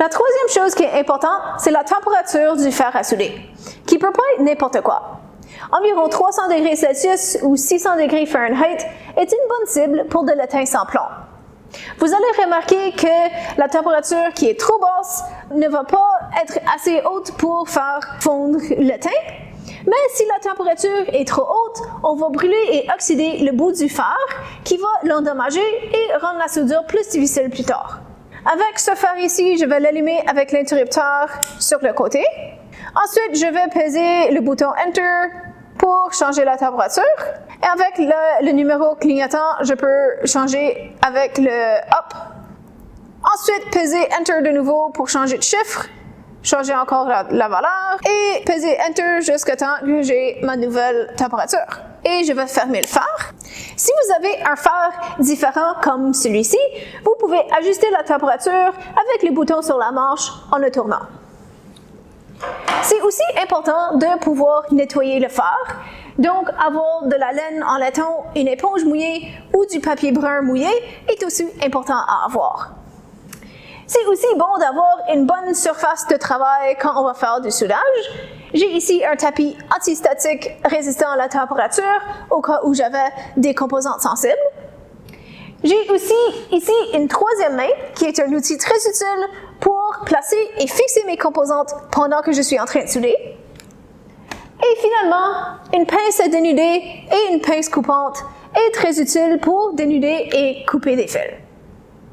La troisième chose qui est importante, c'est la température du fer à souder, qui ne peut pas être n'importe quoi. Environ 300 degrés Celsius ou 600 degrés Fahrenheit est une bonne cible pour de l'étain sans plomb. Vous allez remarquer que la température qui est trop basse ne va pas être assez haute pour faire fondre l'étain, mais si la température est trop haute, on va brûler et oxyder le bout du fer qui va l'endommager et rendre la soudure plus difficile plus tard. Avec ce fer ici, je vais l'allumer avec l'interrupteur sur le côté. Ensuite, je vais peser le bouton Enter pour changer la température. Et avec le numéro clignotant, je peux changer avec le Up. Ensuite, peser Enter de nouveau pour changer de chiffre, changer encore la valeur et peser Enter jusqu'à temps que j'ai ma nouvelle température. Et je vais fermer le fer. Si vous avez un fer différent comme celui-ci, vous pouvez ajuster la température avec les boutons sur la manche en le tournant. C'est aussi important de pouvoir nettoyer le fer, donc avoir de la laine en laiton, une éponge mouillée ou du papier brun mouillé est aussi important à avoir. C'est aussi bon d'avoir une bonne surface de travail quand on va faire du soudage. J'ai ici un tapis antistatique résistant à la température au cas où j'avais des composantes sensibles. J'ai aussi ici une troisième main qui est un outil très utile pour placer et fixer mes composantes pendant que je suis en train de souder. Et finalement, une pince à dénuder et une pince coupante est très utile pour dénuder et couper des fils.